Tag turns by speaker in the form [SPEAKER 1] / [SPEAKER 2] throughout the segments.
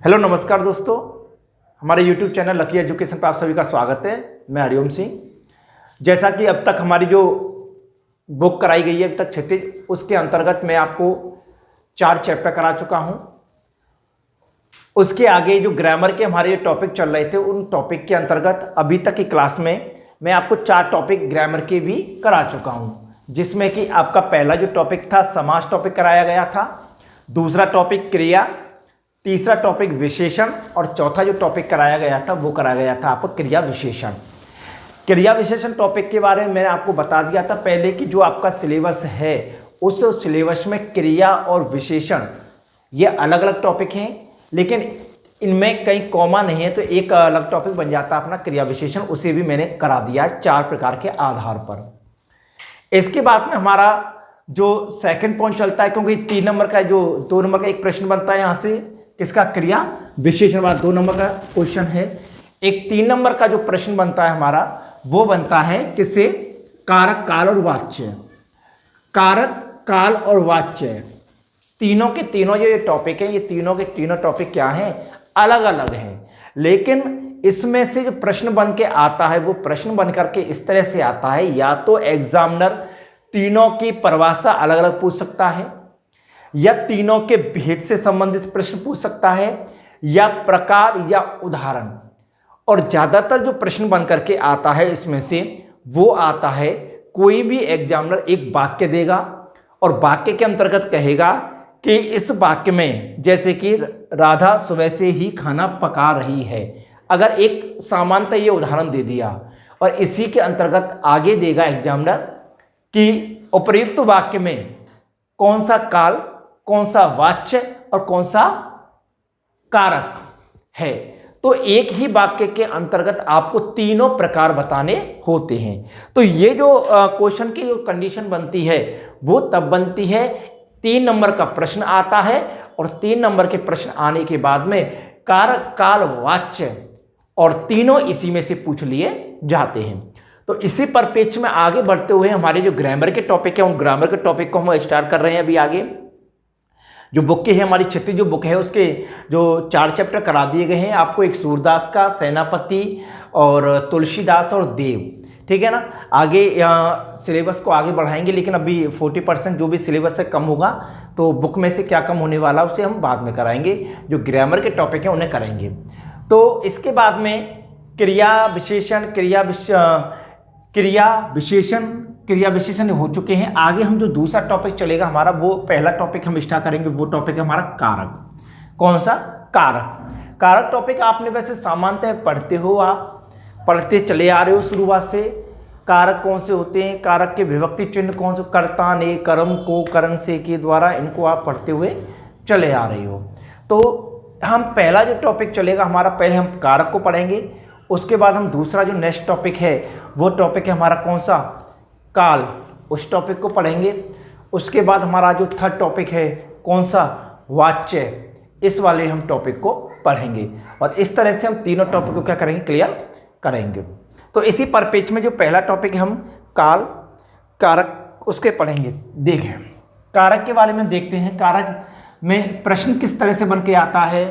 [SPEAKER 1] Hello नमस्कार दोस्तों, हमारे YouTube चैनल लकी एजुकेशन पर आप सभी का स्वागत है। मैं हरिओम सिंह। जैसा कि अब तक हमारी जो बुक कराई गई है अब तक क्षितिज, उसके अंतर्गत मैं आपको 4 चैप्टर करा चुका हूं। उसके आगे जो ग्रामर के हमारे टॉपिक चल रहे थे उन टॉपिक के अंतर्गत अभी तक की क्लास में मैं आपको 4 टॉपिक ग्रामर के भी करा चुका हूं, जिसमें कि आपका पहला जो टॉपिक था समास टॉपिक कराया गया था, दूसरा टॉपिक क्रिया, तीसरा टॉपिक विशेषण और चौथा जो टॉपिक कराया गया था वो कराया गया था आपको क्रिया विशेषण। क्रिया विशेषण टॉपिक के बारे में मैंने आपको बता दिया था पहले कि जो आपका सिलेबस है उस सिलेबस में क्रिया और विशेषण ये अलग अलग टॉपिक हैं, लेकिन इनमें कहीं कॉमा नहीं है तो एक अलग टॉपिक बन जाता है अपना क्रिया विशेषण। उसे भी मैंने करा दिया है 4 प्रकार के आधार पर। इसके बाद में हमारा जो सेकंड पॉइंट चलता है, क्योंकि 3 नंबर का जो 2 नंबर का एक प्रश्न बनता है यहाँ से किसका, क्रिया विशेषण वाला 2 नंबर का क्वेश्चन है। एक 3 नंबर का जो प्रश्न बनता है हमारा वो बनता है किससे, कारक, काल और वाच्य। कारक, काल और वाच्य तीनों के तीनों ये टॉपिक है, ये तीनों के तीनों टॉपिक क्या हैं, अलग अलग हैं, लेकिन इसमें से जो प्रश्न बन के आता है वो प्रश्न बन करके इस तरह से आता है, या तो एग्जामिनर तीनों की परिभाषा अलग अलग पूछ सकता है, या तीनों के भेद से संबंधित प्रश्न पूछ सकता है, या प्रकार या उदाहरण। और ज्यादातर जो प्रश्न बन करके आता है इसमें से वो आता है, कोई भी एग्जामिनर एक वाक्य देगा और वाक्य के अंतर्गत कहेगा कि इस वाक्य में जैसे कि राधा सुबह से ही खाना पका रही है, अगर एक सामान्यतः ये उदाहरण दे दिया और इसी के अंतर्गत आगे देगा एग्जामिनर कि उपयुक्त वाक्य में कौन सा काल, कौन सा वाच्य और कौन सा कारक है, तो एक ही वाक्य के अंतर्गत आपको तीनों प्रकार बताने होते हैं। तो ये जो क्वेश्चन की जो कंडीशन बनती है वो तब बनती है 3 नंबर का प्रश्न आता है और 3 नंबर के प्रश्न आने के बाद में कारक, काल, वाच्य और तीनों इसी में से पूछ लिए जाते हैं। तो इसी परिप्रेक्ष्य में आगे बढ़ते हुए हमारे जो ग्रामर के टॉपिक है उन ग्रामर के टॉपिक को हम स्टार्ट कर रहे हैं। अभी आगे जो बुक की है हमारी क्षितिज जो बुक है उसके जो 4 चैप्टर करा दिए गए हैं आपको, एक सूरदास का, सेनापति और तुलसीदास और देव, ठीक है ना। आगे यहाँ सिलेबस को आगे बढ़ाएंगे, लेकिन अभी 40% जो भी सिलेबस से कम होगा तो बुक में से क्या कम होने वाला उसे हम बाद में कराएंगे। जो ग्रामर के टॉपिक हैं उन्हें कराएंगे। तो इसके बाद में क्रिया विशेषण, क्रिया विशेषण हो चुके हैं। आगे हम जो दूसरा टॉपिक चलेगा हमारा, वो पहला टॉपिक हम स्टार्ट करेंगे, वो टॉपिक है हमारा कारक। कौन सा, कारक। कारक टॉपिक आपने वैसे सामान्यतः पढ़ते हो, आप पढ़ते चले आ रहे हो शुरुआत से। कारक कौन से होते हैं, कारक के विभक्ति चिन्ह कौन से, कर्ता ने, कर्म को, करण से के द्वारा, इनको आप पढ़ते हुए चले आ रहे हो। तो हम पहला जो टॉपिक चलेगा हमारा, पहले हम कारक को पढ़ेंगे, उसके बाद हम दूसरा जो नेक्स्ट टॉपिक है वो टॉपिक है हमारा कौन सा, काल, उस टॉपिक को पढ़ेंगे। उसके बाद हमारा जो थर्ड टॉपिक है कौन सा, वाच्य, इस वाले हम टॉपिक को पढ़ेंगे। और इस तरह से हम तीनों टॉपिक को क्या करेंगे, क्लियर करेंगे। तो इसी परिप्रेक्ष्य में जो पहला टॉपिक है हम काल, कारक, उसके पढ़ेंगे। देखें कारक के बारे में देखते हैं, कारक में प्रश्न किस तरह से बन के आता है।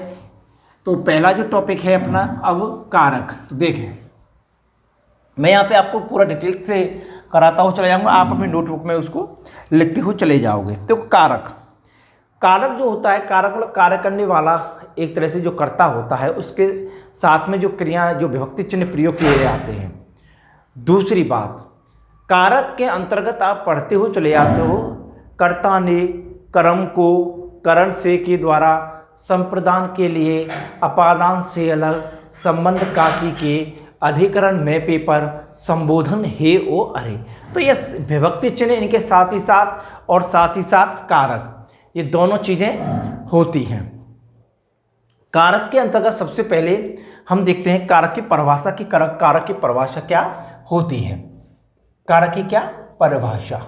[SPEAKER 1] तो पहला जो टॉपिक है अपना अब कारक, तो देखें मैं यहाँ पे आपको पूरा डिटेल से कराता हुआ चले जाऊँगा, आप अपनी नोटबुक में उसको लिखते हुए चले जाओगे। तो कारक, कारक जो होता है, कारक मतलब कार्य करने वाला, एक तरह से जो कर्ता होता है, उसके साथ में जो क्रिया, जो विभक्ति चिन्ह प्रयोग किए जाते हैं। दूसरी बात, कारक के अंतर्गत आप पढ़ते हुए चले जाते हो, कर्ता ने, कर्म को, करण से के द्वारा, संप्रदान के लिए, अपादान से अलग, संबंध काकी के, अधिकरण में पेपर, संबोधन हे ओ अरे। तो ये विभक्ति चिन्ह इनके साथ ही साथ और साथ ही साथ कारक, ये दोनों चीजें होती हैं। कारक के अंतर्गत सबसे पहले हम देखते हैं कारक की परिभाषा की, कारक की परिभाषा क्या होती है, कारक की क्या परिभाषा।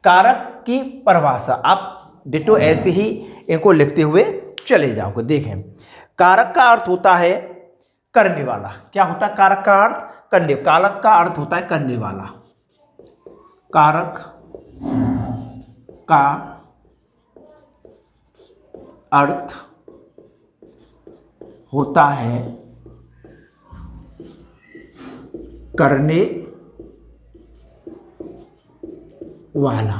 [SPEAKER 1] कारक की परिभाषा आप डिटो ऐसे ही इनको लिखते हुए चले जाओगे। देखें कारक का अर्थ होता है करने वाला। क्या होता है कारक का अर्थ, करने, कारक का अर्थ होता है करने वाला। कारक का अर्थ होता है करने वाला।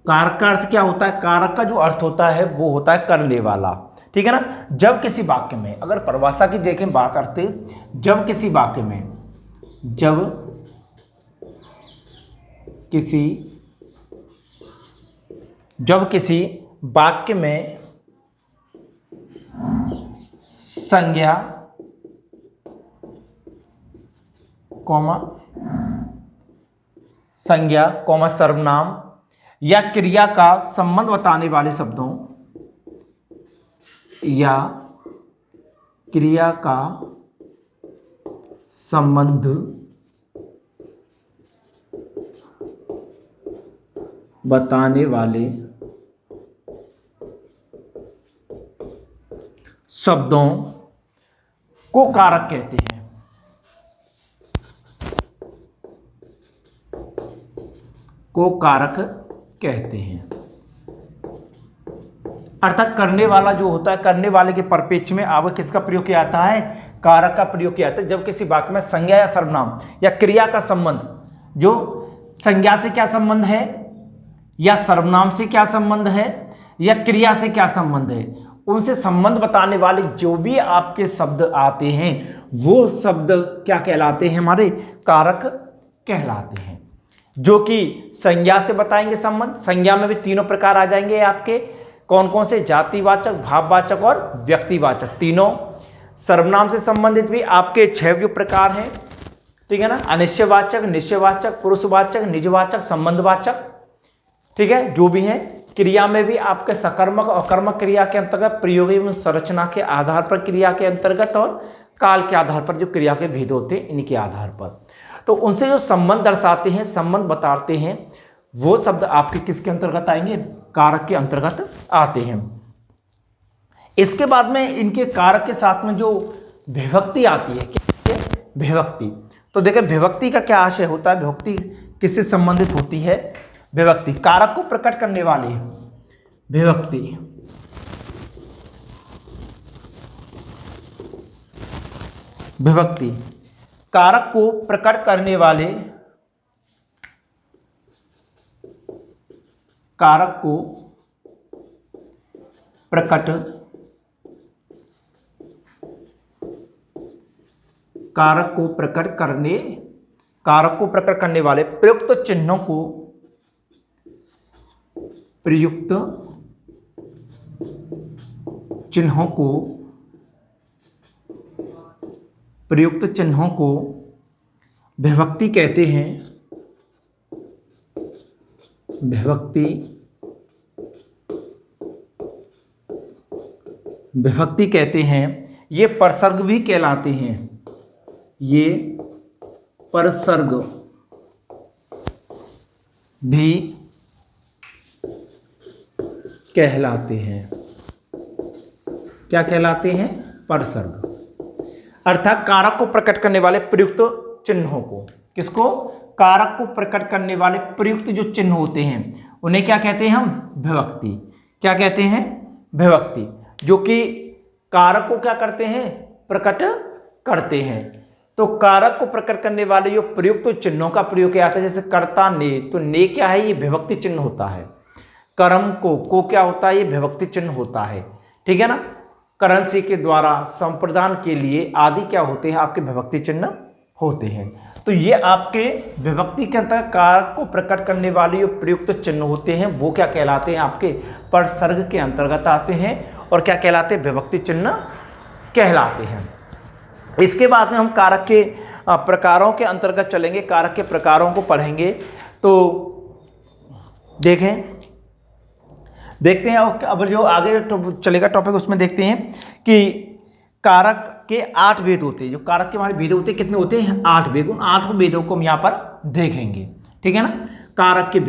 [SPEAKER 1] कारक का अर्थ क्या होता है? कारक का जो अर्थ होता है वो होता है करने वाला। ठीक है ना। जब किसी वाक्य में, अगर परिभाषा की देखें बात करते, जब किसी वाक्य में, जब किसी वाक्य में संज्ञा कॉमा सर्वनाम या क्रिया का संबंध बताने वाले शब्दों या क्रिया का संबंध बताने वाले शब्दों को कारक कहते हैं। अर्थात करने वाला जो होता है, करने वाले के परिप्रेक्ष्य में अब किसका प्रयोग किया जाता है? कारक का प्रयोग किया जाता है। जब किसी वाक्य में संज्ञा या सर्वनाम या क्रिया का संबंध, जो संज्ञा से क्या संबंध है या सर्वनाम से क्या संबंध है या क्रिया से क्या संबंध है, उनसे संबंध बताने वाले जो भी आपके शब्द आते हैं वो शब्द क्या कहलाते हैं? हमारे कारक कहलाते हैं। जो कि संज्ञा से बताएंगे संबंध। संज्ञा में भी तीनों प्रकार आ जाएंगे आपके, कौन कौन से? जातिवाचक, भाववाचक और व्यक्तिवाचक, तीनों। सर्वनाम से संबंधित भी आपके 6 जो प्रकार हैं, ठीक है ना। अनिश्चयवाचक, निश्चयवाचक, पुरुषवाचक, निजवाचक, संबंधवाचक, ठीक है, जो भी है। क्रिया में भी आपके सकर्मक और कर्मक क्रिया के अंतर्गत, प्रयोग एवं संरचना के आधार पर क्रिया के अंतर्गत और काल के आधार पर जो क्रिया के भेद होते हैं इनके आधार पर, तो उनसे जो संबंध दर्शाते हैं, संबंध बताते हैं, वो शब्द आपके किसके अंतर्गत आएंगे? कारक के अंतर्गत आते हैं। इसके बाद में इनके कारक के साथ में जो विभक्ति आती है, क्या? विभक्ति। तो देखिए विभक्ति का क्या आशय होता है? विभक्ति किससे संबंधित होती है? विभक्ति कारक को प्रकट करने वाली विभक्ति कारक को प्रकट करने वाले कारक को प्रकट करने वाले प्रयुक्त चिन्हों को विभक्ति कहते हैं। विभक्ति कहते हैं। ये परसर्ग भी कहलाते हैं। ये परसर्ग भी कहलाते हैं। क्या कहलाते हैं? परसर्ग। अर्थात कारक को प्रकट करने वाले प्रयुक्त चिन्हों को, किसको? कारक को प्रकट करने वाले प्रयुक्त जो चिन्ह होते हैं उन्हें क्या कहते हैं हम? विभक्ति। क्या कहते हैं? विभक्ति। जो कि कारक को क्या करते हैं? प्रकट करते हैं। तो कारक को प्रकट करने वाले जो प्रयुक्त चिन्हों का प्रयोग किया जाता है, जैसे कर्ता ने, तो ने क्या है? ये विभक्ति चिन्ह होता है। कर्म को क्या होता है? ये विभक्ति चिन्ह होता है। ठीक है ना। करेंसी के द्वारा संप्रदान के लिए आदि क्या होते हैं? आपके विभक्ति चिन्ह होते हैं। तो ये आपके विभक्ति के अंतर्गत कारक को प्रकट करने वाले जो प्रयुक्त चिन्ह होते हैं वो क्या कहलाते हैं? आपके परसर्ग के अंतर्गत आते हैं। और क्या कहलाते हैं? विभक्ति चिन्ह कहलाते हैं। इसके बाद में हम कारक के प्रकारों के अंतर्गत चलेंगे, कारक के प्रकारों को पढ़ेंगे। तो देखते हैं अब जो आगे चलेगा टॉपिक उसमें देखते हैं कि कारक के 8 भेद होते हैं। जो कारक के हमारे भेद होते हैं कितने होते हैं? 8 भेद। उन 8 भेदों को हम यहाँ पर देखेंगे। ठीक है ना। कारक के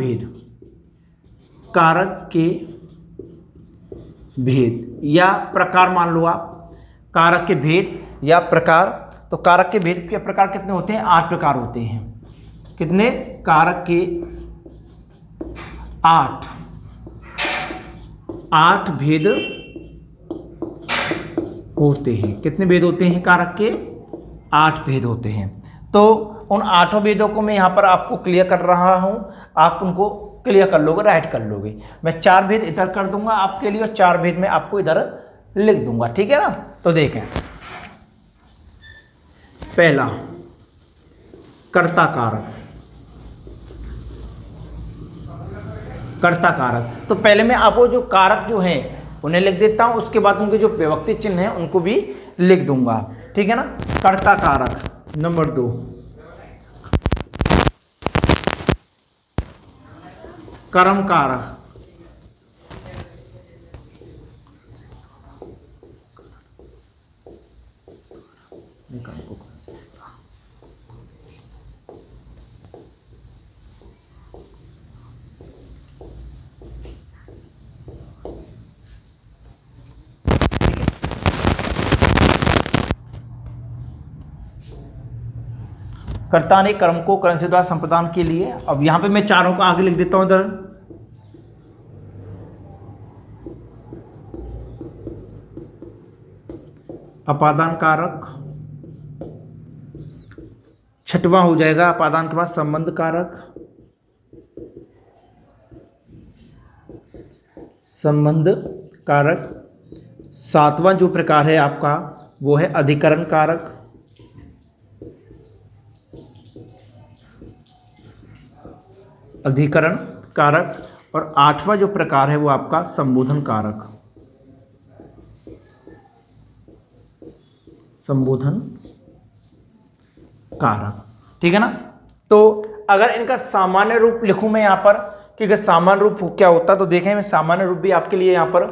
[SPEAKER 1] भेद या प्रकार मान लो आप। कारक के भेद या प्रकार। तो कारक के भेद के प्रकार कितने होते हैं? 8 प्रकार होते हैं। कितने? कारक के 8 8 भेद होते हैं। कितने भेद होते हैं कारक के? 8 भेद होते हैं। तो उन 8 भेदों को मैं यहाँ पर आपको क्लियर कर रहा हूँ, आप उनको क्लियर कर लोगे, राइट कर लोगे। मैं 4 भेद इधर कर दूंगा आपके लिए और 4 भेद में आपको इधर लिख दूंगा, ठीक है ना। तो देखें, पहला कर्ता कारक। कर्ता कारक, तो पहले मैं आपको जो कारक जो हैं उन्हें लिख देता हूं, उसके बाद उनके जो विभक्ति चिन्ह हैं उनको भी लिख दूंगा, ठीक है ना। कर्ता कारक नंबर 2, कर्म कारक। कर्ता ने कर्म को करण से द्वारा संप्रदान के लिए, अब यहां पे मैं चारों को आगे लिख देता हूं इधर। अपादान कारक, छठवां हो जाएगा अपादान के बाद संबंध कारक, संबंध कारक। सातवां जो प्रकार है आपका वो है अधिकरण कारक, अधिकरण कारक। और 8वां जो प्रकार है वो आपका संबोधन कारक, संबोधन कारक, ठीक है ना। तो अगर इनका सामान्य रूप लिखूं मैं यहाँ पर कि अगर सामान्य रूप क्या होता है, तो देखें मैं सामान्य रूप भी आपके लिए यहाँ पर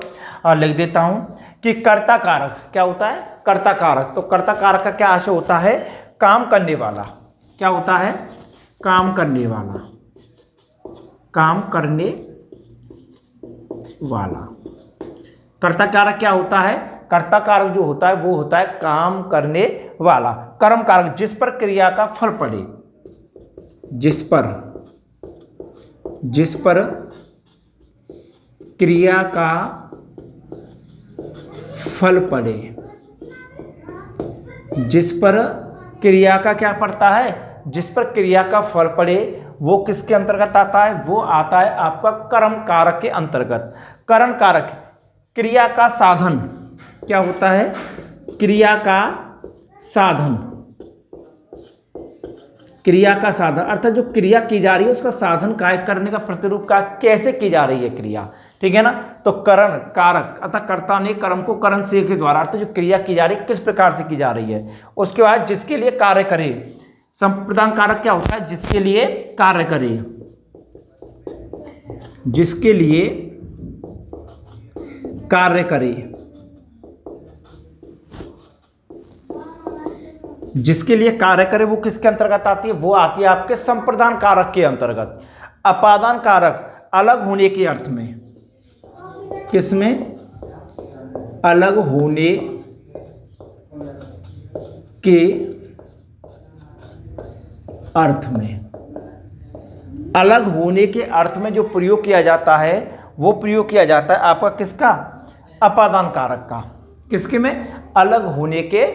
[SPEAKER 1] लिख देता हूं कि कर्ता कारक क्या होता है? कर्ता कारक। तो कर्ता कारक का क्या आशय होता है? काम करने वाला। क्या होता है? काम करने वाला, काम करने वाला। कर्ता कारक क्या होता है? कर्ता कारक जो होता है वो होता है काम करने वाला। कर्म कारक, जिस पर क्रिया का फल पड़े, जिस पर क्रिया का फल पड़े, जिस पर क्रिया का क्या पड़ता है? जिस पर क्रिया का फल पड़े वो किसके अंतर्गत आता है? वो आता है आपका कर्म कारक के अंतर्गत। करण कारक क्रिया का साधन क्या होता है? क्रिया का साधन, क्रिया का साधन अर्थात जो क्रिया की जा रही है उसका साधन काय करने का प्रतिरूप का कैसे की जा रही है क्रिया, ठीक है ना। तो करण कारक अर्थात कर्ता ने कर्म को करण से के द्वारा अर्थात जो क्रिया की जा रही है किस प्रकार से की जा रही है। उसके बाद जिसके लिए कार्य करे। संप्रदान कारक क्या होता है? जिसके लिए कार्य करे, जिसके लिए कार्य करे, जिसके लिए कार्य करे वो किसके अंतर्गत आती है? वो आती है आपके संप्रदान कारक के अंतर्गत। अपादान कारक अलग होने के अर्थ में, किसमें? अलग होने के अर्थ में। अलग होने के अर्थ में जो प्रयोग किया जाता है वो प्रयोग किया जाता है आपका किसका? अपादान कारक का। किसके में? अलग होने के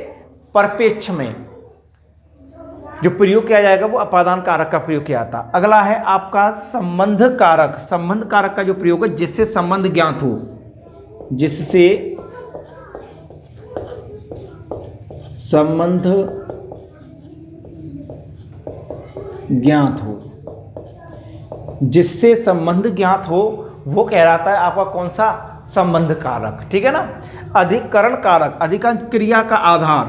[SPEAKER 1] परिप्रेक्ष्य में जो प्रयोग किया जाएगा वो अपादान कारक का प्रयोग किया जाता है। अगला है आपका संबंध कारक। संबंध कारक का जो प्रयोग है जिससे संबंध ज्ञात हो, जिससे संबंध ज्ञात हो, जिससे संबंध ज्ञात हो वो कहलाता है आपका कौन सा? संबंध कारक, ठीक है ना। अधिकरण कारक अधिकांश क्रिया का आधार,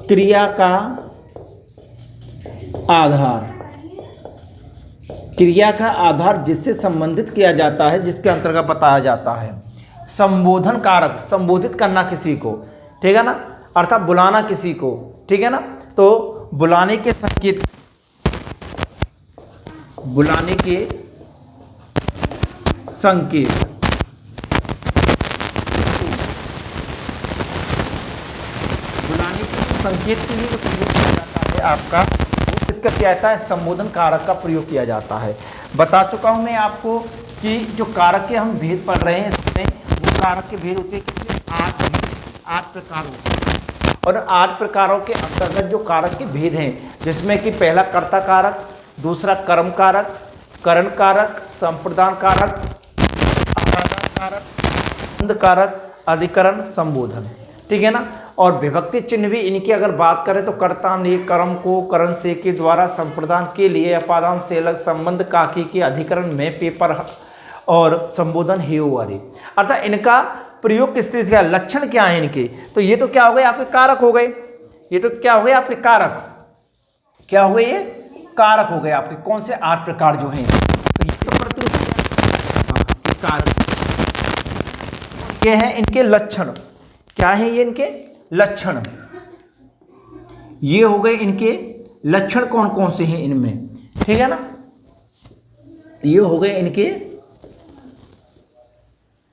[SPEAKER 1] क्रिया का आधार, क्रिया का आधार जिससे संबंधित किया जाता है, जिसके अंतर्गत बताया जाता है। संबोधन कारक संबोधित करना किसी को, ठीक है ना, अर्थात बुलाना किसी को, ठीक है ना। तो बुलाने के संकेत, बुलाने के संकेत, बुलाने के संकेत के लिए जो प्रयोग किया जाता है आपका वो किसका किया जाता है? संबोधन कारक का प्रयोग किया जाता है। बता चुका हूं मैं आपको कि जो कारक के हम भेद पढ़ रहे हैं इसमें, वो कारक के भेद होते हैं कितने, 8 प्रकार होते हैं। और 8 प्रकारों के अंतर्गत जो कारक के भेद हैं, जिसमें कि पहला कर्ता कारक, दूसरा कर्म कारक, करण कारक, संप्रदान कारक, अपादान कारक, संबंध कारक, अधिकरण, संबोधन। ठीक है ना। और विभक्ति चिन्ह भी इनकी अगर बात करें तो कर्ता ने, कर्म को, करण से के द्वारा, संप्रदान के लिए, अपादान से अलग, संबंध काकी के, अधिकरण में, पेपर और संबोधन हेवारे। अर्थात इनका प्रयोग किस तरह से, लक्षण क्या है इनके, तो ये तो क्या हो गए आपके कारक हो गए, ये तो क्या हो गए आपके कारक, क्या हुए ये कारक हो गए आपके, कौन से 8 प्रकार जो हैं, तो ये तो प्रतिरूप कारक। ये हैं इनके लक्षण, क्या है ये इनके लक्षण, ये हो गए इनके लक्षण कौन कौन से हैं इनमें, ठीक है ना। ये हो गए इनके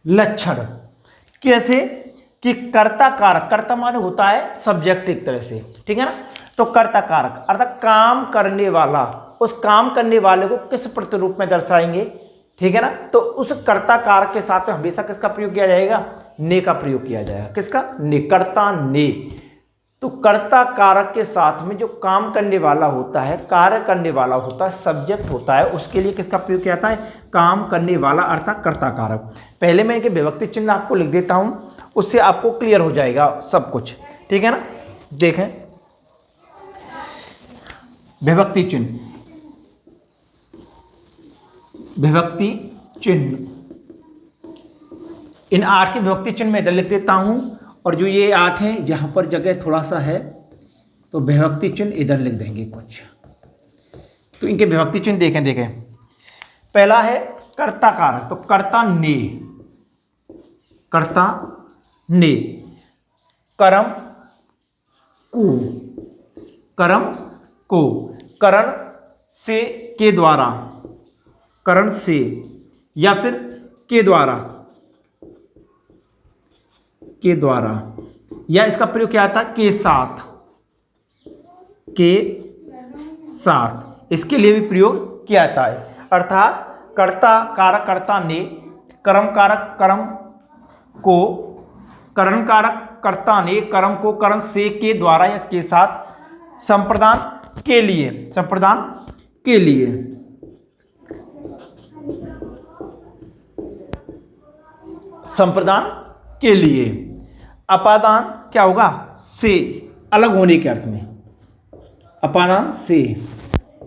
[SPEAKER 1] लक्षण। कैसे कि कर्ता कारक, कर्ता माने होता है सब्जेक्ट एक तरह से, ठीक है ना। तो कर्ता कारक अर्थात काम करने वाला, उस काम करने वाले को किस प्रतिरूप में दर्शाएंगे, ठीक है ना। तो उस कर्ता कारक के साथ में हमेशा किसका प्रयोग किया जाएगा, ने का प्रयोग किया जाएगा, किसका, ने, कर्ता ने। तो कर्ता कारक के साथ में जो काम करने वाला होता है, कार्य करने वाला होता है, सब्जेक्ट होता है, उसके लिए किसका प्रयोग किया जाता है, काम करने वाला अर्थात कर्ता कारक। पहले मैं इनके विभक्ति चिन्ह आपको लिख देता हूं, उससे आपको क्लियर हो जाएगा सब कुछ, ठीक है ना। देखें विभक्ति चिन्ह, विभक्ति चिन्ह, इन 8 के विभक्ति चिन्ह में इधर लिख देता हूं, और जो ये 8 हैं यहां पर जगह थोड़ा सा है तो विभक्ति चिन्ह इधर लिख देंगे कुछ। तो इनके विभक्ति चिन्ह देखें। पहला है कर्ता कारक, तो कर्ता ने, कर्ता ने, कर्म को, कर्म को, करण से के द्वारा, करण से या फिर के द्वारा, के द्वारा, या इसका प्रयोग क्या आता है के साथ, के साथ, इसके लिए भी प्रयोग किया जाता है। अर्थात कर्ता कारक कर्ता ने, कर्म कारक कर्म को, करण कारक कर्ता ने, कर्म को, करण से के द्वारा या के साथ, संप्रदान के लिए, संप्रदान के लिए, संप्रदान के लिए, अपादान क्या होगा, से, अलग होने के अर्थ में, अपादान से,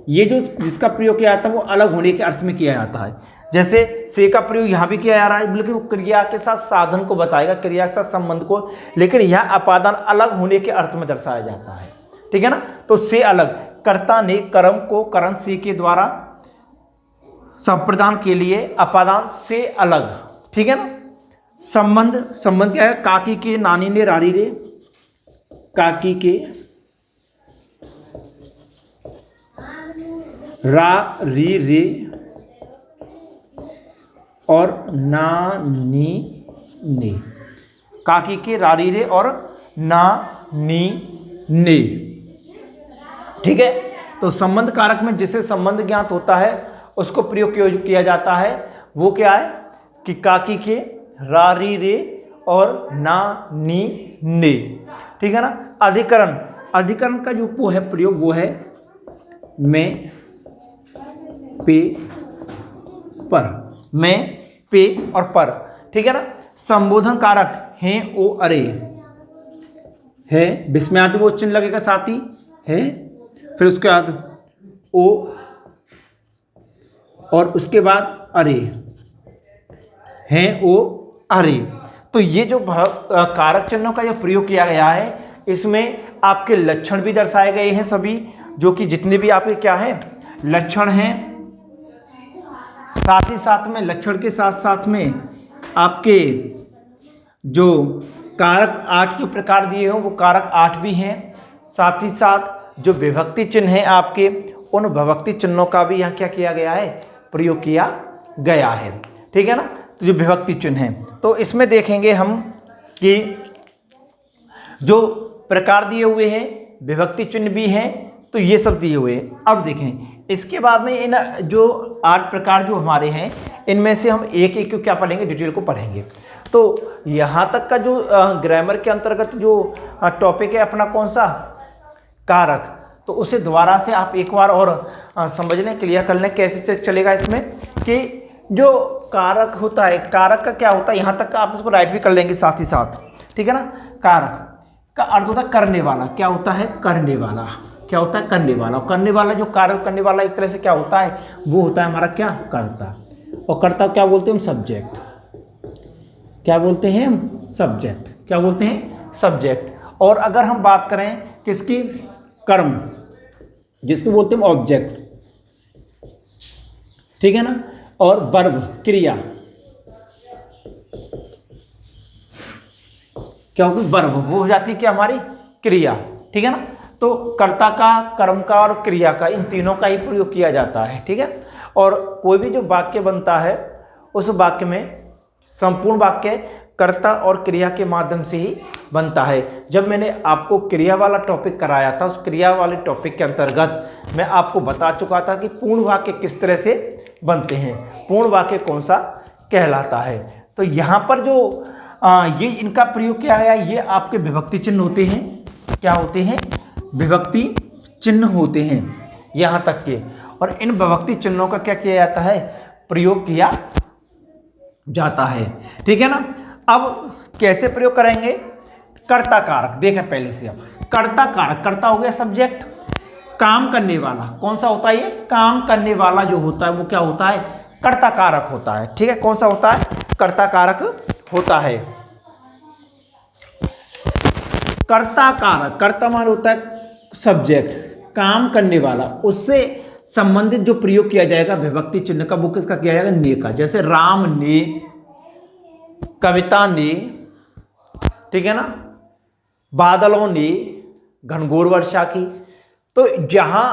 [SPEAKER 1] ये जो जिसका प्रयोग किया जाता है वो अलग होने के अर्थ में किया जाता है। जैसे से का प्रयोग यहां भी किया जा रहा है, लेकिन वो क्रिया के साथ साधन को बताएगा, क्रिया के साथ संबंध को, लेकिन यह अपादान अलग होने के अर्थ में दर्शाया जाता है, ठीक है ना। तो से अलग, कर्ता ने कर्म को करण से के द्वारा, संप्रदान के लिए, अपादान से अलग, ठीक है ना। संबंध, संबंध क्या है, काकी के, नानी ने, रारी रे, काकी के, रा री रे और नानी ने, काकी के, रारी रे और नानी ने, ठीक है। तो संबंध कारक में जिसे संबंध ज्ञात होता है उसको प्रयोग किया जाता है, वो क्या है कि काकी के, रारी रे और ना नी ने, ठीक है ना। अधिकरण, अधिकरण का जो वो है प्रयोग वो है में, पे, पर, में, पे और पर, ठीक है ना। संबोधन कारक हैं ओ अरे, है विस्मयादि वो चिन्ह लगेगा साथ ही है, फिर उसके बाद ओ और उसके बाद अरे, हैं ओ अरे। तो ये जो कारक चिन्हों का जो प्रयोग किया गया है इसमें आपके लक्षण भी दर्शाए गए हैं सभी, जो कि जितने भी आपके क्या है लक्षण हैं, साथ ही साथ में लक्षण के साथ साथ में आपके जो कारक 8 के प्रकार दिए हो वो कारक 8 भी हैं, साथ ही साथ जो विभक्ति चिन्ह हैं आपके उन विभक्ति चिन्हों का भी यहाँ क्या किया गया है, प्रयोग किया गया है, ठीक है ना। तो जो विभक्ति चिन्ह हैं तो इसमें देखेंगे हम कि जो प्रकार दिए हुए हैं विभक्ति चिन्ह भी हैं, तो ये सब दिए हुए हैं। अब देखें इसके बाद में इन जो 8 प्रकार जो हमारे हैं, इनमें से हम एक एक को क्या पढ़ेंगे, डिटेल को पढ़ेंगे। तो यहाँ तक का जो ग्रामर के अंतर्गत जो टॉपिक है अपना कौन सा, कारक, तो उसे दोबारा से आप एक बार और समझ लें, क्लियर कर लें कैसे चलेगा इसमें, कि जो कारक होता है, कारक का क्या होता है, यहाँ तक का आप उसको राइट भी कर लेंगे साथ ही साथ, ठीक है ना। कारक का अर्थ होता है करने वाला, क्या होता है, करने वाला, क्या होता है, करने वाला। और करने वाला जो कार्य करने वाला एक तरह से क्या होता है, वो होता है हमारा क्या, कर्ता। और कर्ता क्या बोलते हैं हम, सब्जेक्ट। क्या बोलते हैं हम, सब्जेक्ट। क्या बोलते हैं, सब्जेक्ट। और अगर हम बात करें किसकी, कर्म, जिसको बोलते हैं ऑब्जेक्ट, ठीक है ना। और वर्ब, क्रिया, क्या होगी, वर्ब, वो हो जाती है क्या, हमारी क्रिया, ठीक है ना। तो कर्ता का, कर्म का और क्रिया का, इन तीनों का ही प्रयोग किया जाता है, ठीक है। और कोई भी जो वाक्य बनता है, उस वाक्य में संपूर्ण वाक्य कर्ता और क्रिया के माध्यम से ही बनता है। जब मैंने आपको क्रिया वाला टॉपिक कराया था, उस क्रिया वाले टॉपिक के अंतर्गत मैं आपको बता चुका था कि पूर्ण वाक्य किस तरह से बनते हैं, पूर्ण वाक्य कौन सा कहलाता है। तो यहाँ पर जो ये इनका प्रयोग किया गया, ये आपके विभक्ति चिन्ह होते हैं। क्या होते हैं, विभक्ति चिन्ह होते हैं यहाँ तक के। और इन विभक्ति चिन्हों का क्या किया जाता है, प्रयोग किया जाता है, ठीक है ना। अब कैसे प्रयोग करेंगे, कर्ता कारक देखें पहले से। अब कर्ता कारक, कर्ता हो गया सब्जेक्ट, काम करने वाला कौन सा होता है, ये काम करने वाला जो होता है वो क्या होता है, कर्ता कारक होता है, ठीक है। कौन सा होता है, कर्ता कारक होता है। कर्ता कारक, कर्ता मान होता है सब्जेक्ट, काम करने वाला, उससे संबंधित जो प्रयोग किया जाएगा विभक्ति चिन्ह का, वो किसका किया जाएगा, ने का। जैसे राम ने, कविता ने, ठीक है ना, बादलों ने घनघोर वर्षा की। तो जहां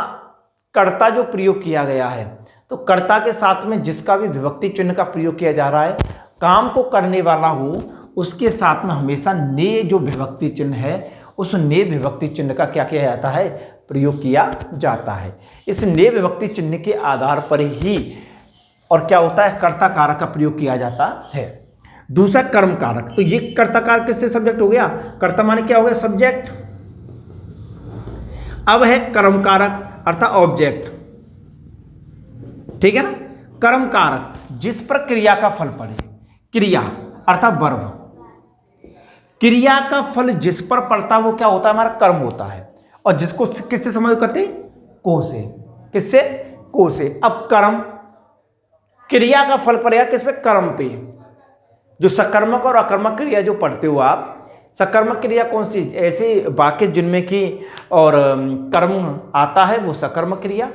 [SPEAKER 1] कर्ता जो प्रयोग किया गया है, तो कर्ता के साथ में जिसका भी विभक्ति चिन्ह का प्रयोग किया जा रहा है, काम को करने वाला हो, उसके साथ में हमेशा ने जो विभक्ति चिन्ह है, उस ने विभक्ति चिन्ह का क्या किया जाता है, प्रयोग किया जाता है। इस ने विभक्ति चिन्ह के आधार पर ही और क्या होता है, कर्ता कारक का प्रयोग किया जाता है। दूसरा कर्म कारक, तो ये कर्ता कारक किससे सब्जेक्ट हो गया, कर्ता माने क्या हो गया, सब्जेक्ट। अब है कर्म कारक अर्थात ऑब्जेक्ट, ठीक है ना। कर्म कारक जिस पर क्रिया का फल पड़े, क्रिया अर्थात वर्ब, क्रिया का फल जिस पर पड़ता है वो क्या होता है, हमारा कर्म होता है। और जिसको किससे समझ करते, को से, किससे, को से। अब कर्म, क्रिया का फल पड़ेगा किस पे, कर्म पे। जो सकर्मक और अकर्मक क्रिया जो पढ़ते हो आप, सकर्मक क्रिया कौन सी, ऐसे वाक्य जिनमें कि और कर्म आता है वो सकर्मक क्रिया,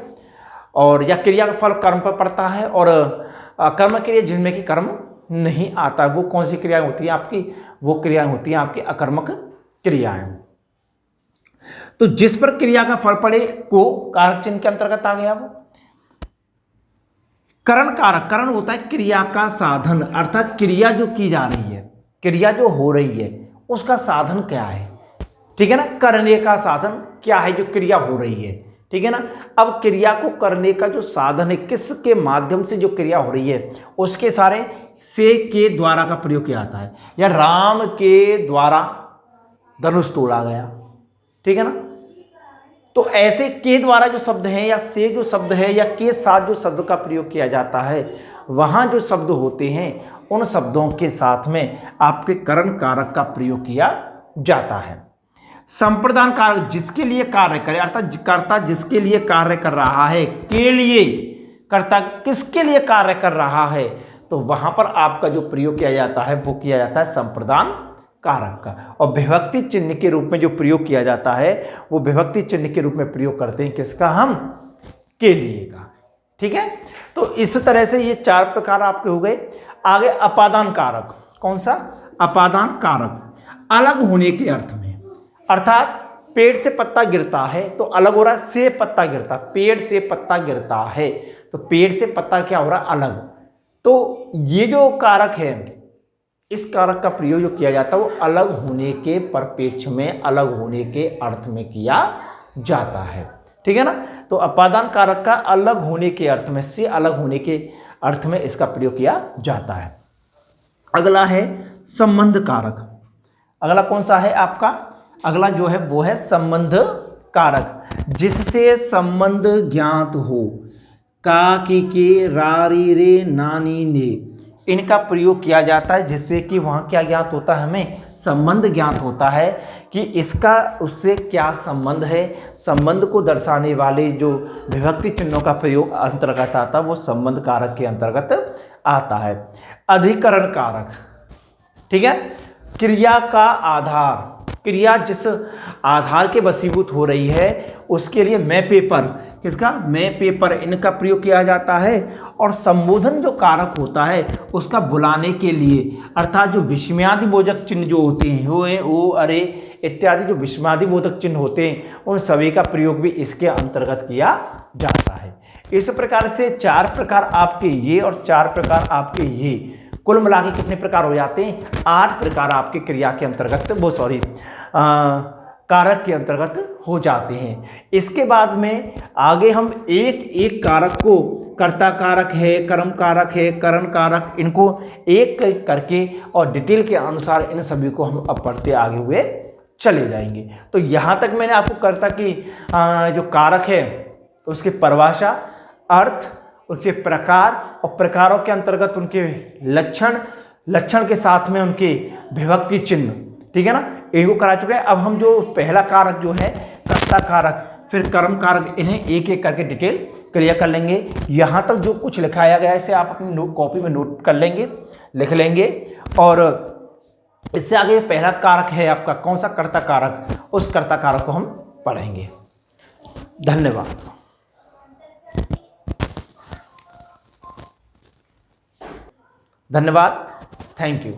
[SPEAKER 1] और या क्रिया का फल कर्म पर पड़ता है। और अकर्मक क्रिया जिनमें कि कर्म नहीं आता, वो कौन सी क्रियाएं होती हैं आपकी, वो क्रियाएं होती हैं आपकी अकर्मक क्रियाएं। तो जिस पर क्रिया का फल पड़े को कारक चिन्ह के अंतर्गत आ गया वो। करण कारक, करण होता है क्रिया का साधन, अर्थात क्रिया जो की जा रही है, क्रिया जो हो रही है उसका साधन क्या है, ठीक है ना। करने का साधन क्या है, जो क्रिया हो रही है, ठीक है ना। अब क्रिया को करने का जो साधन है, किसके माध्यम से जो क्रिया हो रही है, उसके सारे से के द्वारा का प्रयोग किया जाता है। या राम के द्वारा धनुष तोड़ा गया, ठीक है ना। तो ऐसे के द्वारा जो शब्द है, या से जो शब्द है, या के साथ जो शब्द का प्रयोग किया जाता है, वहां जो शब्द होते हैं उन शब्दों के साथ में आपके करण कारक का प्रयोग किया जाता है। संप्रदान कारक जिसके लिए कार्य करे, अर्थात कर्ता जिसके लिए कार्य कर रहा है, के लिए, कर्ता किसके लिए कार्य कर रहा है, तो वहां पर आपका जो प्रयोग किया जाता है वो किया जाता है संप्रदान कारक का। और विभक्ति चिन्ह के रूप में जो प्रयोग किया जाता है वो विभक्ति चिन्ह के रूप में प्रयोग करते हैं किसका, हम, के लिए का, ठीक है। तो इस तरह से ये 4 प्रकार आपके हो गए। आगे अपादान कारक, कौन सा, अपादान कारक, अलग होने के अर्थ में, अर्थात पेड़ से पत्ता गिरता है तो अलग हो रहा है, से पत्ता गिरता, पेड़ से पत्ता गिरता है तो पेड़ से पत्ता क्या हो रहा है, अलग। तो ये जो कारक है, इस कारक का प्रयोग जो किया जाता है वो अलग होने के परिप्रेक्ष्य में, अलग होने के अर्थ में किया जाता है, ठीक है ना। तो अपादान कारक का अलग होने के अर्थ में, से अलग होने के अर्थ में इसका प्रयोग किया जाता है। अगला है संबंध कारक। अगला कौन सा है आपका, अगला जो है वो है संबंध कारक, जिससे संबंध ज्ञात हो। का, के, रा, री, रे, नानी, ने, इनका प्रयोग किया जाता है, जिससे कि वहाँ क्या ज्ञात होता है, हमें संबंध ज्ञात होता है कि इसका उससे क्या संबंध है। संबंध को दर्शाने वाले जो विभक्ति चिन्हों का प्रयोग अंतर्गत आता है वो संबंध कारक के अंतर्गत आता है। अधिकरण कारक, ठीक है, क्रिया का आधार, क्रिया जिस आधार के वशीभूत हो रही है उसके लिए मैं पेपर, किसका, मैं पेपर, इनका प्रयोग किया जाता है। और संबोधन जो कारक होता है उसका बुलाने के लिए, अर्थात जो विस्मयादि बोधक चिन्ह जो होते हैं, हुए, ओ, अरे इत्यादि जो विस्मयादि बोधक चिन्ह होते हैं उन सभी का प्रयोग भी इसके अंतर्गत किया जाता है। इस प्रकार से 4 प्रकार आपके ये और 4 प्रकार आपके ये, कुल मिला के कितने प्रकार हो जाते हैं, 8 प्रकार आपके क्रिया के अंतर्गत, वो सॉरी कारक के अंतर्गत हो जाते हैं। इसके बाद में आगे हम एक एक कारक को, कर्ता कारक है, कर्म कारक है, करण कारक, इनको एक एक करके और डिटेल के अनुसार इन सभी को हम अब पढ़ते आगे हुए चले जाएंगे। तो यहाँ तक मैंने आपको कर्ता की जो कारक है उसकी परिभाषा, अर्थ, उसके प्रकार और प्रकारों के अंतर्गत उनके लक्षण, लक्षण के साथ में उनके विभक्ति चिन्ह, ठीक है ना, इनको करा चुके हैं। अब हम जो पहला कारक जो है कर्ता कारक, फिर कर्म कारक, इन्हें एक एक करके डिटेल क्लियर कर लेंगे। यहाँ तक जो कुछ लिखाया गया है इसे आप अपनी कॉपी में नोट कर लेंगे, लिख लेंगे। और इससे आगे पहला कारक है आपका कौन सा, कर्ता कारक, उस कर्ता कारक को हम पढ़ेंगे। धन्यवाद। धन्यवाद, थैंक यू।